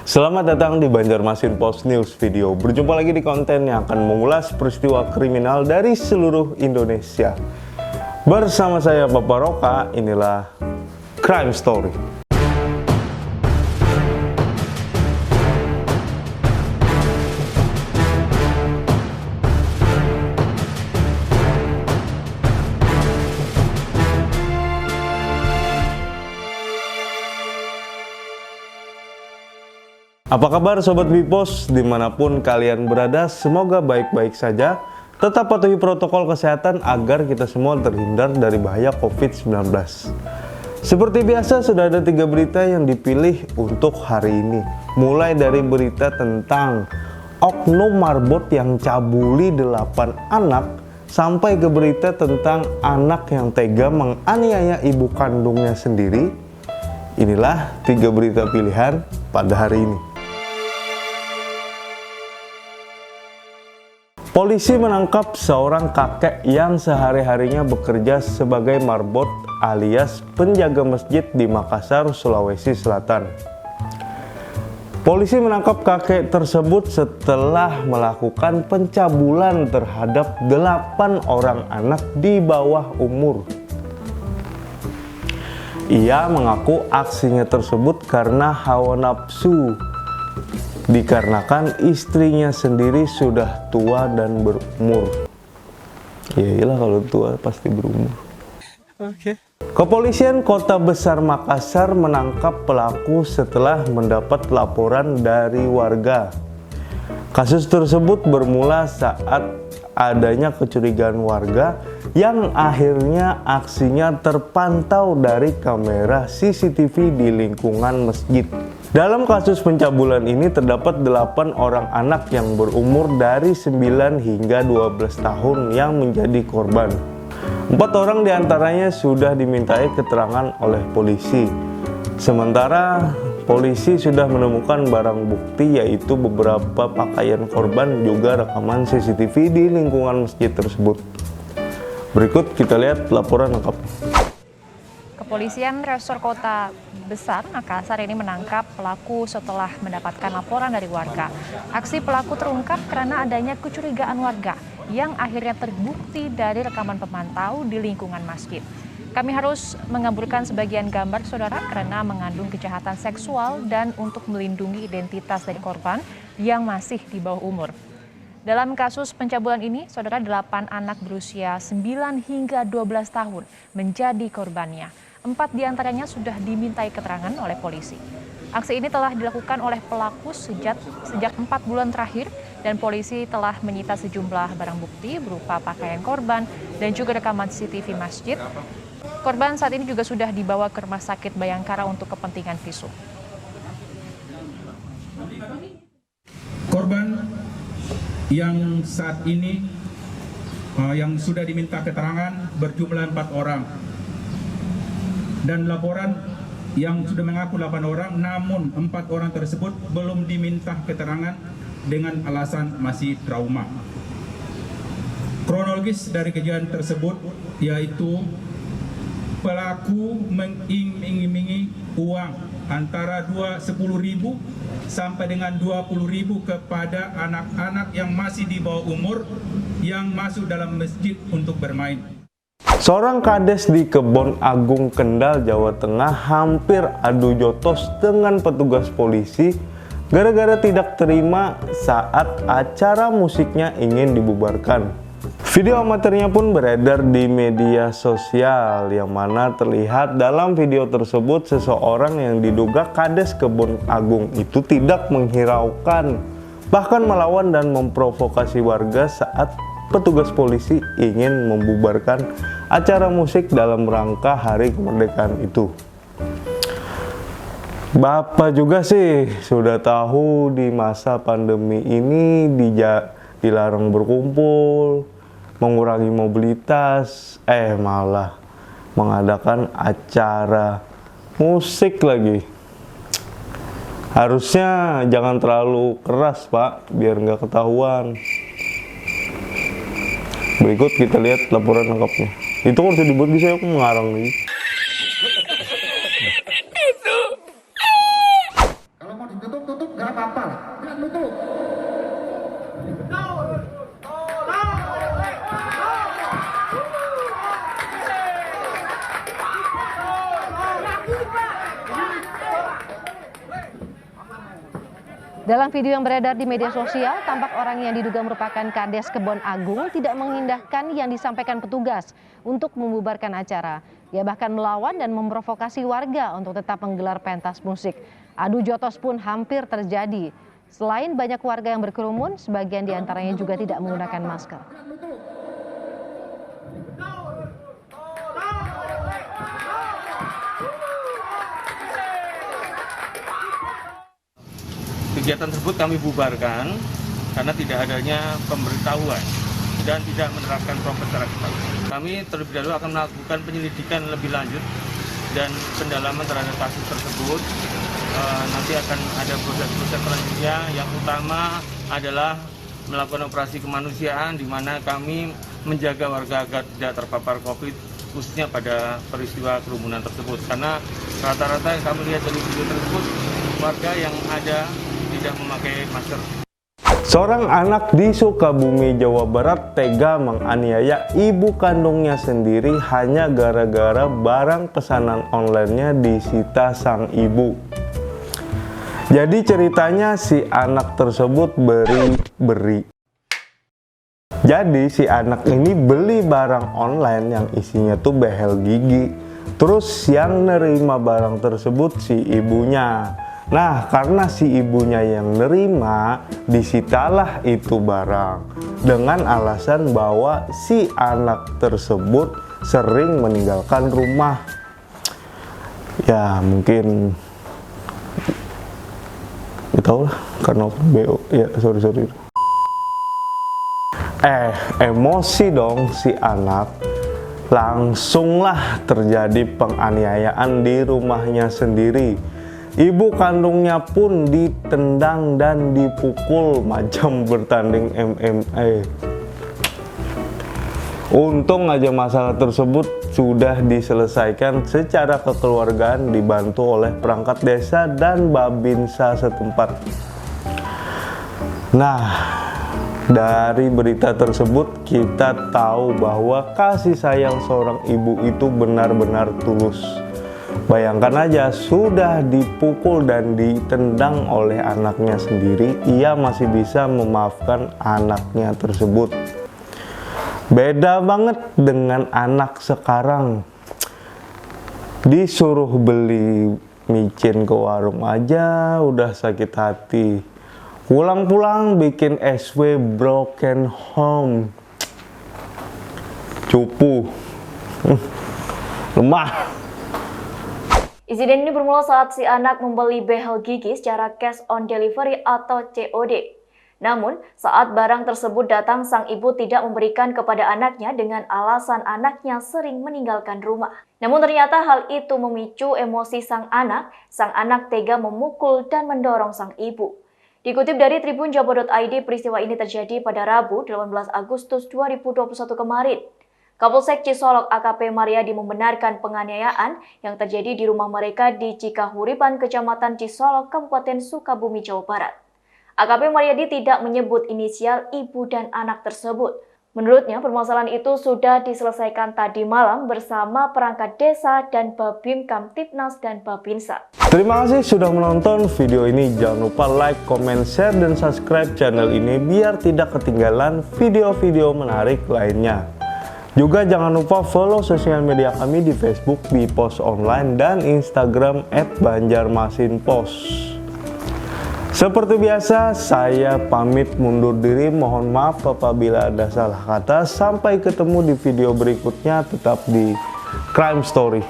Selamat datang di Banjarmasin Post News Video. Berjumpa lagi di konten yang akan mengulas peristiwa kriminal dari seluruh Indonesia. Bersama saya Bapak Roka, inilah Crime Story. Apa kabar Sobat Bipos dimanapun kalian berada, semoga baik-baik saja. Tetap patuhi protokol kesehatan agar kita semua terhindar dari bahaya COVID-19. Seperti biasa sudah ada 3 berita yang dipilih untuk hari ini. Mulai dari berita tentang oknum marbot yang cabuli 8 anak, sampai ke berita tentang anak yang tega menganiaya ibu kandungnya sendiri. Inilah 3 berita pilihan pada hari ini. Polisi menangkap seorang kakek yang sehari-harinya bekerja sebagai marbot alias penjaga masjid di Makassar, Sulawesi Selatan. Polisi menangkap kakek tersebut setelah melakukan pencabulan terhadap 8 orang anak di bawah umur. Ia mengaku aksinya tersebut karena hawa nafsu, dikarenakan istrinya sendiri sudah tua dan berumur. Ya iyalah, kalau tua pasti berumur. Oke. Kepolisian Kota Besar Makassar menangkap pelaku setelah mendapat laporan dari warga. Kasus tersebut bermula saat adanya kecurigaan warga yang akhirnya aksinya terpantau dari kamera CCTV di lingkungan masjid. Dalam kasus pencabulan ini terdapat 8 orang anak yang berumur dari 9 hingga 12 tahun yang menjadi korban. 4 orang diantaranya sudah dimintai keterangan oleh polisi. Sementara polisi sudah menemukan barang bukti yaitu beberapa pakaian korban juga rekaman CCTV di lingkungan masjid tersebut. Berikut kita lihat laporan lengkapnya. Kepolisian Resor Kota Besar Makassar ini menangkap pelaku setelah mendapatkan laporan dari warga. Aksi pelaku terungkap karena adanya kecurigaan warga yang akhirnya terbukti dari rekaman pemantau di lingkungan masjid. Kami harus mengaburkan sebagian gambar saudara karena mengandung kejahatan seksual dan untuk melindungi identitas dari korban yang masih di bawah umur. Dalam kasus pencabulan ini, saudara 8 anak berusia 9 hingga 12 tahun menjadi korbannya. 4 diantaranya sudah dimintai keterangan oleh polisi. Aksi ini telah dilakukan oleh pelaku sejak 4 bulan terakhir dan polisi telah menyita sejumlah barang bukti berupa pakaian korban dan juga rekaman CCTV masjid. Korban saat ini juga sudah dibawa ke Rumah Sakit Bayangkara untuk kepentingan visum. Korban yang saat ini yang sudah diminta keterangan berjumlah 4 orang. Dan laporan yang sudah mengaku 8 orang, namun 4 orang tersebut belum diminta keterangan dengan alasan masih trauma. Kronologis dari kejadian tersebut yaitu pelaku mengiming-imingi uang antara 10.000 sampai dengan 20.000 kepada anak-anak yang masih di bawah umur yang masuk dalam masjid untuk bermain. Seorang kades di Kebon Agung, Kendal, Jawa Tengah hampir adu jotos dengan petugas polisi gara-gara tidak terima saat acara musiknya ingin dibubarkan. Video amatirnya pun beredar di media sosial yang mana terlihat dalam video tersebut seseorang yang diduga kades Kebon Agung itu tidak menghiraukan, bahkan melawan dan memprovokasi warga saat petugas polisi ingin membubarkan acara musik dalam rangka hari kemerdekaan itu. Bapak juga sih sudah tahu di masa pandemi ini dilarang berkumpul, mengurangi mobilitas, malah mengadakan acara musik lagi. Harusnya jangan terlalu keras Pak, biar nggak ketahuan. Berikut kita lihat laporan lengkapnya. Itu harus dibuat bisa aku mengarang lagi. Kalau mau ditutup nggak apa-apa lah, nggak nutup. Dalam video yang beredar di media sosial, tampak orang yang diduga merupakan Kades Kebon Agung tidak mengindahkan yang disampaikan petugas untuk membubarkan acara. Ia bahkan melawan dan memprovokasi warga untuk tetap menggelar pentas musik. Adu jotos pun hampir terjadi. Selain banyak warga yang berkerumun, sebagian diantaranya juga tidak menggunakan masker. Kegiatan tersebut kami bubarkan karena tidak adanya pemberitahuan dan tidak menerapkan prokes secara ketat. Kami terlebih dahulu akan melakukan penyelidikan lebih lanjut dan pendalaman terhadap kasus tersebut. Nanti akan ada proses-proses selanjutnya. Yang utama adalah melakukan operasi kemanusiaan di mana kami menjaga warga agar tidak terpapar COVID, khususnya pada peristiwa kerumunan tersebut. Karena rata-rata yang kami lihat dari video tersebut, warga yang ada tidak memakai masker. Seorang anak di Sukabumi, Jawa Barat tega menganiaya ibu kandungnya sendiri hanya gara-gara barang pesanan online-nya disita sang ibu. Jadi ceritanya si anak tersebut beri. Jadi si anak ini beli barang online yang isinya tuh behel gigi. Terus yang nerima barang tersebut si ibunya. Nah, karena si ibunya yang nerima, disitalah itu barang dengan alasan bahwa si anak tersebut sering meninggalkan rumah. Ya, mungkin tahu lah karena BO. Ya, sorry. Emosi dong si anak. Langsunglah terjadi penganiayaan di rumahnya sendiri. Ibu kandungnya pun ditendang dan dipukul macam bertanding MMA. Untung aja masalah tersebut sudah diselesaikan secara kekeluargaan dibantu oleh perangkat desa dan Babinsa setempat. Nah, dari berita tersebut kita tahu bahwa kasih sayang seorang ibu itu benar-benar tulus. Bayangkan aja, sudah dipukul dan ditendang oleh anaknya sendiri, ia masih bisa memaafkan anaknya tersebut. Beda banget dengan anak sekarang. Disuruh beli micin ke warung aja udah sakit hati. Pulang-pulang bikin SW broken home. Cupu. Lemah. Insiden ini bermula saat si anak membeli behel gigi secara cash on delivery atau COD. Namun, saat barang tersebut datang, sang ibu tidak memberikan kepada anaknya dengan alasan anaknya sering meninggalkan rumah. Namun ternyata hal itu memicu emosi sang anak tega memukul dan mendorong sang ibu. Dikutip dari tribunjabar.id, peristiwa ini terjadi pada Rabu 18 Agustus 2021 kemarin. Kapolsek Cisolok AKP Mariadi membenarkan penganiayaan yang terjadi di rumah mereka di Cikahuripan, Kecamatan Cisolok, Kabupaten Sukabumi, Jawa Barat. AKP Mariadi tidak menyebut inisial ibu dan anak tersebut. Menurutnya, permasalahan itu sudah diselesaikan tadi malam bersama perangkat desa dan Babim Kamtipnas dan Babinsa. Terima kasih sudah menonton video ini. Jangan lupa like, comment, share, dan subscribe channel ini biar tidak ketinggalan video-video menarik lainnya. Juga jangan lupa follow sosial media kami di Facebook Bipos Online dan Instagram @banjarmasinpos. Seperti biasa, saya pamit mundur diri. Mohon maaf apabila ada salah kata. Sampai ketemu di video berikutnya, tetap di Crime Story.